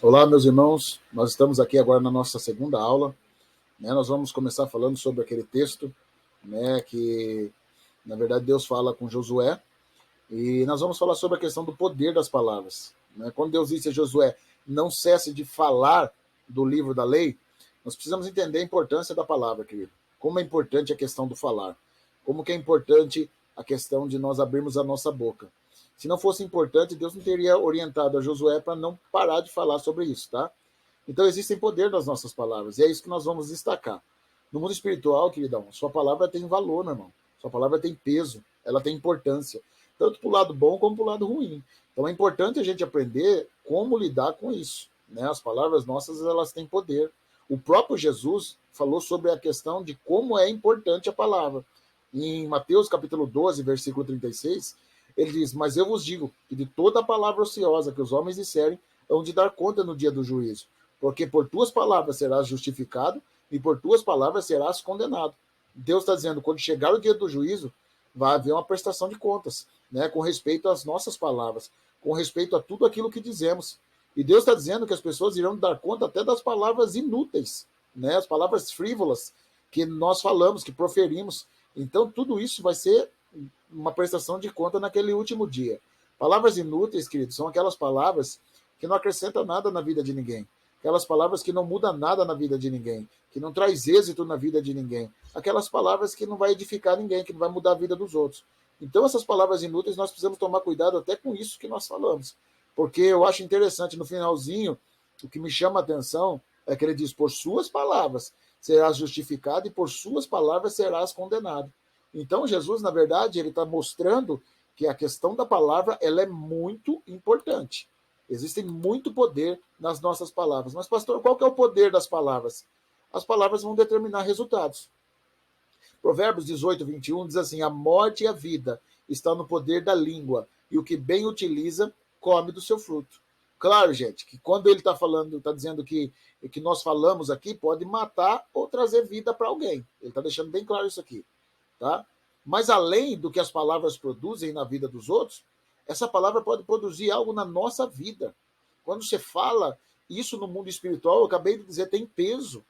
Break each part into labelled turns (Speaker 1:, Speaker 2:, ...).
Speaker 1: Olá, meus irmãos. Nós estamos aqui agora na nossa segunda aula. Nós vamos começar falando sobre aquele texto, que, na verdade, Deus fala com Josué. E nós vamos falar sobre a questão do poder das palavras. Quando Deus disse a Josué, não cesse de falar do livro da lei, nós precisamos entender a importância da palavra, querido. Como é importante a questão do falar. Como que é importante a questão de nós abrirmos a nossa boca. Se não fosse importante, Deus não teria orientado a Josué para não parar de falar sobre isso, tá? Então, existe poder nas nossas palavras, e é isso que nós vamos destacar. No mundo espiritual, queridão, sua palavra tem valor, meu irmão. Sua palavra tem peso, ela tem importância, tanto para o lado bom como para o lado ruim. Então, é importante a gente aprender como lidar com isso. As palavras nossas, elas têm poder. O próprio Jesus falou sobre a questão de como é importante a palavra. Em Mateus capítulo 12, versículo 36, ele diz, mas eu vos digo que de toda a palavra ociosa que os homens disserem, hão de dar conta no dia do juízo. Porque por tuas palavras serás justificado e por tuas palavras serás condenado. Deus está dizendo, quando chegar o dia do juízo, vai haver uma prestação de contas, com respeito às nossas palavras, com respeito a tudo aquilo que dizemos. E Deus está dizendo que as pessoas irão dar conta até das palavras inúteis, as palavras frívolas que nós falamos, que proferimos. Então, tudo isso vai ser uma prestação de conta naquele último dia. Palavras inúteis, queridos, são aquelas palavras que não acrescentam nada na vida de ninguém. Aquelas palavras que não mudam nada na vida de ninguém, que não traz êxito na vida de ninguém. Aquelas palavras que não vai edificar ninguém, que não vai mudar a vida dos outros. Então, essas palavras inúteis, nós precisamos tomar cuidado até com isso que nós falamos. Porque eu acho interessante, no finalzinho, o que me chama a atenção é que ele diz, por suas palavras serás justificado e por suas palavras serás condenado. Então, Jesus, na verdade, ele está mostrando que a questão da palavra ela é muito importante. Existe muito poder nas nossas palavras. Mas, pastor, qual que é o poder das palavras? As palavras vão determinar resultados. Provérbios 18, 21 diz assim, a morte e a vida estão no poder da língua, e o que bem utiliza, come do seu fruto. Claro, gente, que quando ele está falando, está dizendo que nós falamos aqui pode matar ou trazer vida para alguém. Ele está deixando bem claro isso aqui. Tá? Mas além do que as palavras produzem na vida dos outros, essa palavra pode produzir algo na nossa vida. Quando você fala isso no mundo espiritual, eu acabei de dizer, tem peso,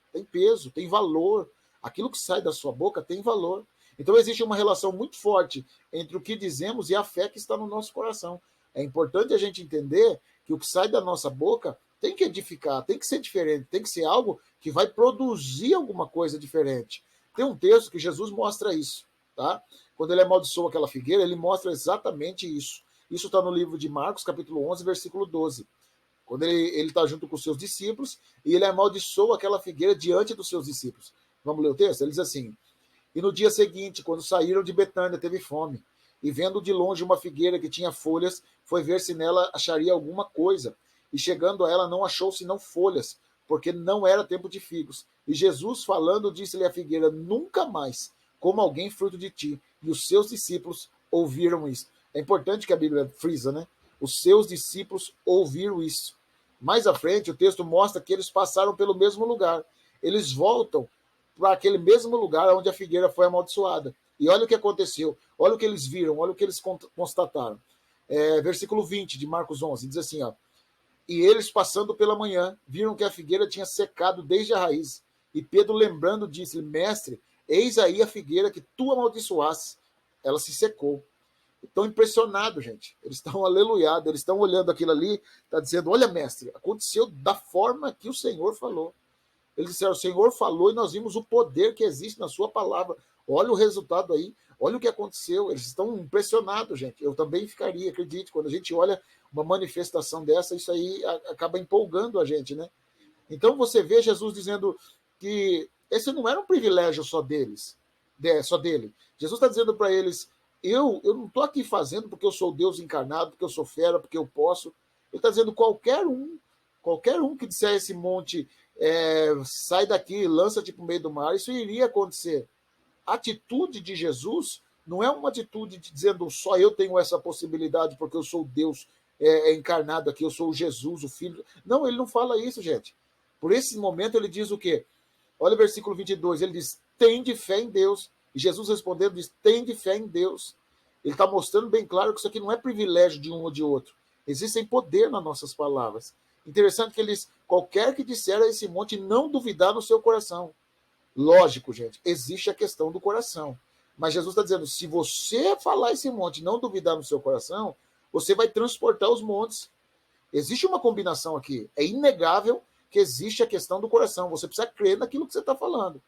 Speaker 1: tem valor. Aquilo que sai da sua boca tem valor. Então existe uma relação muito forte entre o que dizemos e a fé que está no nosso coração. É importante a gente entender que o que sai da nossa boca tem que edificar, tem que ser diferente, tem que ser algo que vai produzir alguma coisa diferente. Tem um texto que Jesus mostra isso, tá? Quando ele amaldiçoa aquela figueira, ele mostra exatamente isso. Isso está no livro de Marcos, capítulo 11, versículo 12. Quando ele está junto com os seus discípulos e ele amaldiçoa aquela figueira diante dos seus discípulos. Vamos ler o texto? Ele diz assim, e no dia seguinte, quando saíram de Betânia, teve fome. E vendo de longe uma figueira que tinha folhas, foi ver se nela acharia alguma coisa. E chegando a ela, não achou senão folhas, porque não era tempo de figos. E Jesus, falando, disse-lhe à figueira, nunca mais coma alguém fruto de ti. E os seus discípulos ouviram isso. É importante que a Bíblia frisa, né? Os seus discípulos ouviram isso. Mais à frente, o texto mostra que eles passaram pelo mesmo lugar. Eles voltam para aquele mesmo lugar onde a figueira foi amaldiçoada. E olha o que aconteceu, olha o que eles viram, olha o que eles constataram. Versículo 20 de Marcos 11, diz assim, ó, e eles, passando pela manhã, viram que a figueira tinha secado desde a raiz. E Pedro, lembrando, disse-lhe, mestre, eis aí a figueira que tu amaldiçoaste. Ela se secou. Estão impressionados, gente. Eles estão aleluiados, eles estão olhando aquilo ali, está dizendo, olha, mestre, aconteceu da forma que o Senhor falou. Eles disseram, o Senhor falou e nós vimos o poder que existe na sua palavra. Olha o resultado aí, olha o que aconteceu. Eles estão impressionados, gente. Eu também ficaria, acredite, quando a gente olha uma manifestação dessa, isso aí acaba empolgando a gente, né? Então você vê Jesus dizendo que esse não era um privilégio só deles, só dele. Jesus está dizendo para eles, eu não estou aqui fazendo porque eu sou Deus encarnado, porque eu sou fera, porque eu posso. Ele está dizendo qualquer um que disser esse monte, sai daqui, lança-te para o meio do mar, isso iria acontecer. A atitude de Jesus não é uma atitude de dizendo só eu tenho essa possibilidade porque eu sou Deus encarnado aqui, eu sou Jesus, o Filho. Não, ele não fala isso, gente. Por esse momento ele diz o quê? Olha o versículo 22, ele diz, tem de fé em Deus. E Jesus respondendo diz, tem de fé em Deus. Ele está mostrando bem claro que isso aqui não é privilégio de um ou de outro. Existem poder nas nossas palavras. Interessante que eles, qualquer que disser a esse monte, não duvidar no seu coração. Lógico, gente, existe a questão do coração. Mas Jesus está dizendo, se você falar esse monte e não duvidar no seu coração, você vai transportar os montes. Existe uma combinação aqui. É inegável que existe a questão do coração. Você precisa crer naquilo que você está falando.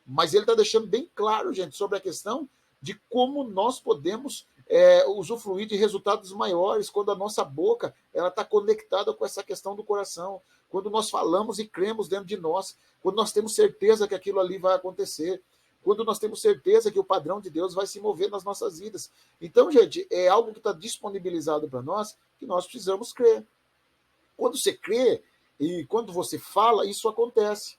Speaker 1: Mas ele está deixando bem claro, gente, sobre a questão de como nós podemos usufruir de resultados maiores quando a nossa boca ela está conectada com essa questão do coração. Quando nós falamos e cremos dentro de nós. Quando nós temos certeza que aquilo ali vai acontecer. Quando nós temos certeza que o padrão de Deus vai se mover nas nossas vidas. Então, gente, é algo que está disponibilizado para nós que nós precisamos crer. Quando você crê e quando você fala, isso acontece.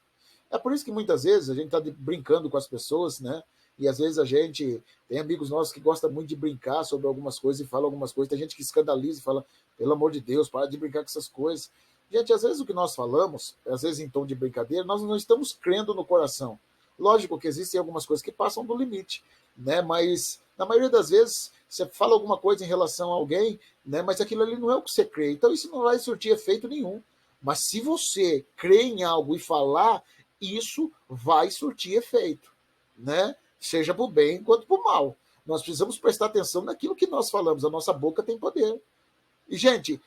Speaker 1: É por isso que muitas vezes a gente está brincando com as pessoas, né? E às vezes a gente tem amigos nossos que gostam muito de brincar sobre algumas coisas e falam algumas coisas. Tem gente que escandaliza e fala, pelo amor de Deus, para de brincar com essas coisas. Gente, às vezes o que nós falamos, às vezes em tom de brincadeira, nós não estamos crendo no coração. Lógico que existem algumas coisas que passam do limite, né? Mas na maioria das vezes você fala alguma coisa em relação a alguém, né? Mas aquilo ali não é o que você crê. Então isso não vai surtir efeito nenhum. Mas se você crê em algo e falar, isso vai surtir efeito, né? Seja para o bem quanto para o mal. Nós precisamos prestar atenção naquilo que nós falamos. A nossa boca tem poder. E, gente,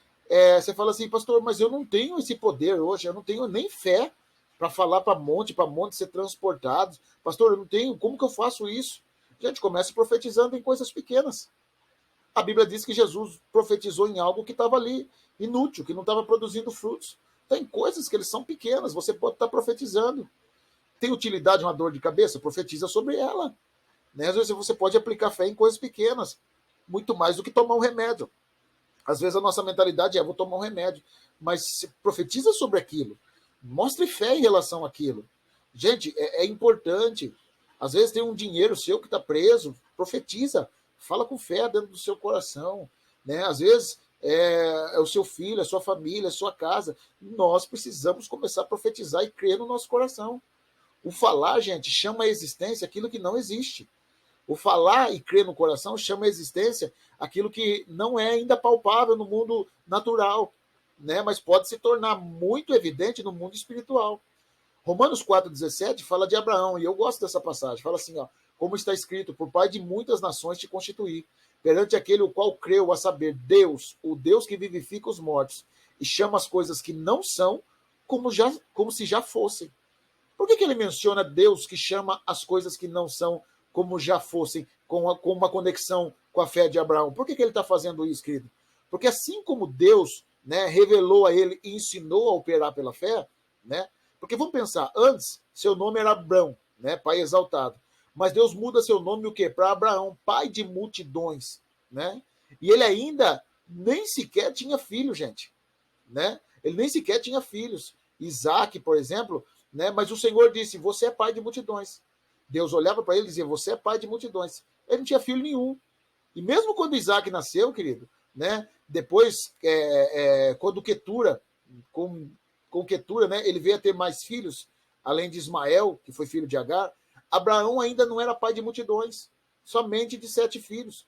Speaker 1: você fala assim, pastor, mas eu não tenho esse poder hoje, eu não tenho nem fé para falar para monte ser transportados. Pastor, eu não tenho, como que eu faço isso? Gente, comece profetizando em coisas pequenas. A Bíblia diz que Jesus profetizou em algo que estava ali, inútil, que não estava produzindo frutos. Tem coisas que eles são pequenas, você pode estar profetizando. Tem utilidade uma dor de cabeça? Profetiza sobre ela. Né? Às vezes você pode aplicar fé em coisas pequenas, muito mais do que tomar um remédio. Às vezes a nossa mentalidade vou tomar um remédio, mas profetiza sobre aquilo. Mostre fé em relação àquilo. Gente, é importante. Às vezes tem um dinheiro seu que está preso, profetiza, fala com fé dentro do seu coração. Né? Às vezes é o seu filho, a sua família, a sua casa. Nós precisamos começar a profetizar e crer no nosso coração. O falar, gente, chama a existência aquilo que não existe. O falar e crer no coração chama a existência aquilo que não é ainda palpável no mundo natural, né? Mas pode se tornar muito evidente no mundo espiritual. Romanos 4,17 fala de Abraão, e eu gosto dessa passagem. Fala assim, ó, como está escrito, por pai de muitas nações te constituí, perante aquele o qual creu, a saber, Deus, o Deus que vivifica os mortos, e chama as coisas que não são como se já fossem. Por que ele menciona Deus que chama as coisas que não são como já fossem, com uma conexão com a fé de Abraão? Por que ele está fazendo isso, querido? Porque assim como Deus, né, revelou a ele e ensinou a operar pela fé, né? Porque vamos pensar, antes seu nome era Abrão, né, pai exaltado. Mas Deus muda seu nome o quê? Para Abraão, pai de multidões, né? E ele ainda nem sequer tinha filho, gente, né? Ele nem sequer tinha filhos. Isaac, por exemplo, né? Mas o Senhor disse, você é pai de multidões. Deus olhava para ele e dizia, você é pai de multidões. Ele não tinha filho nenhum. E mesmo quando Isaac nasceu, querido, né? Depois, quando Quetura, com Quetura, né? Ele veio a ter mais filhos, além de Ismael, que foi filho de Agar. Abraão ainda não era pai de multidões, somente de 7 filhos.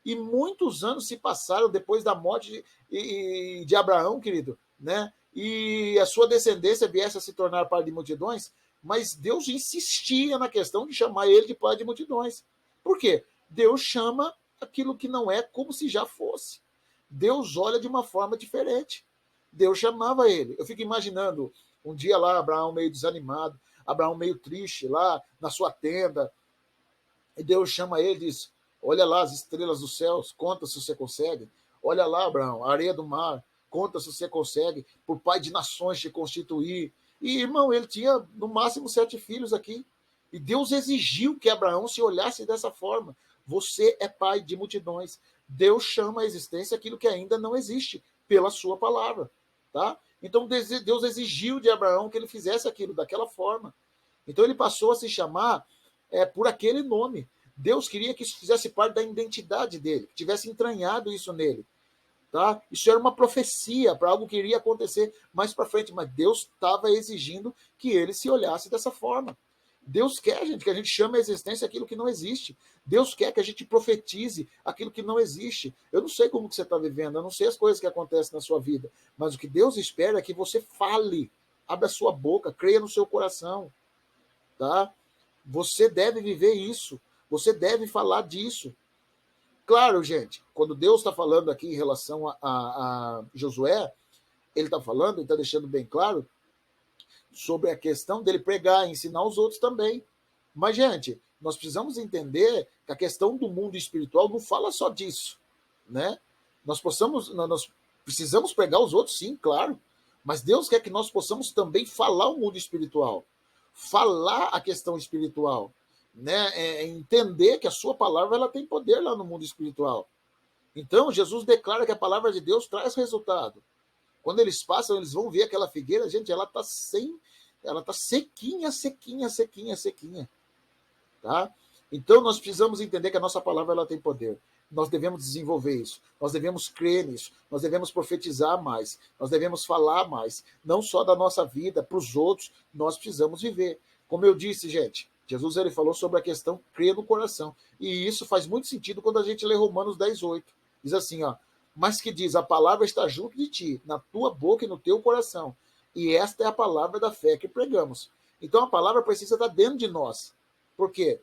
Speaker 1: E muitos anos se passaram depois da morte de Abraão, querido, né? E a sua descendência viesse a se tornar pai de multidões, mas Deus insistia na questão de chamar ele de pai de multidões. Por quê? Deus chama aquilo que não é como se já fosse. Deus olha de uma forma diferente. Deus chamava ele. Eu fico imaginando um dia lá, Abraão meio desanimado, Abraão meio triste lá na sua tenda, e Deus chama ele e diz, olha lá as estrelas dos céus, conta se você consegue. Olha lá, Abraão, a areia do mar, conta se você consegue, por pai de nações te constituir. E, irmão, ele tinha no máximo 7 filhos aqui. E Deus exigiu que Abraão se olhasse dessa forma. Você é pai de multidões. Deus chama a existência aquilo que ainda não existe, pela sua palavra. Tá? Então Deus exigiu de Abraão que ele fizesse aquilo daquela forma. Então ele passou a se chamar por aquele nome. Deus queria que isso fizesse parte da identidade dele, que tivesse entranhado isso nele. Tá? Isso era uma profecia para algo que iria acontecer mais para frente, mas Deus estava exigindo que ele se olhasse dessa forma. Deus quer, gente, que a gente chame a existência aquilo que não existe. Deus quer que a gente profetize aquilo que não existe. Eu não sei como que você está vivendo, eu não sei as coisas que acontecem na sua vida, mas o que Deus espera é que você fale, abra a sua boca, creia no seu coração, tá? Você deve viver isso, você deve falar disso. Claro, gente, quando Deus está falando aqui em relação a Josué, ele está falando, ele está deixando bem claro sobre a questão dele pregar, ensinar os outros também. Mas, gente, nós precisamos entender que a questão do mundo espiritual não fala só disso, né? Nós precisamos pregar os outros, sim, claro. Mas Deus quer que nós possamos também falar o mundo espiritual, falar a questão espiritual, né? Entender que a sua palavra ela tem poder lá no mundo espiritual. Então, Jesus declara que a palavra de Deus traz resultado. Quando eles passam, eles vão ver aquela figueira, gente, ela tá sequinha, sequinha, sequinha, sequinha, tá? Então nós precisamos entender que a nossa palavra ela tem poder. Nós devemos desenvolver isso, nós devemos crer nisso, nós devemos profetizar mais, nós devemos falar mais, não só da nossa vida, para os outros, nós precisamos viver. Como eu disse, gente, Jesus ele falou sobre a questão crer no coração, e isso faz muito sentido quando a gente lê Romanos 10:8. Diz assim, ó, mas que diz, a palavra está junto de ti, na tua boca e no teu coração. E esta é a palavra da fé que pregamos. Então a palavra precisa estar dentro de nós. Por quê?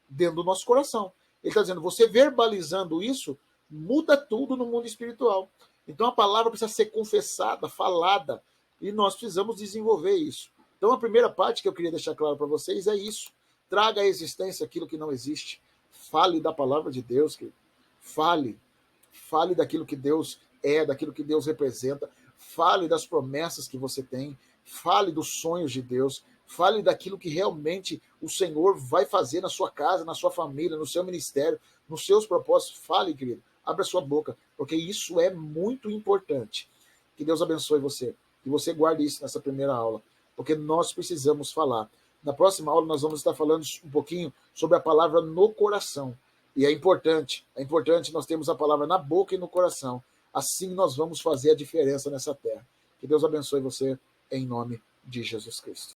Speaker 1: Dentro do nosso coração. Ele está dizendo, você verbalizando isso, muda tudo no mundo espiritual. Então a palavra precisa ser confessada, falada, e nós precisamos desenvolver isso. Então a primeira parte que eu queria deixar claro para vocês é isso. Traga à existência aquilo que não existe. Fale da palavra de Deus, querido. Fale daquilo que Deus é, daquilo que Deus representa, fale das promessas que você tem, fale dos sonhos de Deus, fale daquilo que realmente o Senhor vai fazer na sua casa, na sua família, no seu ministério, nos seus propósitos. Fale, querido, abra sua boca, porque isso é muito importante. Que Deus abençoe você, que você guarde isso nessa primeira aula, porque nós precisamos falar. Na próxima aula nós vamos estar falando um pouquinho sobre a palavra no coração. E é importante nós termos a palavra na boca e no coração. Assim nós vamos fazer a diferença nessa terra. Que Deus abençoe você em nome de Jesus Cristo.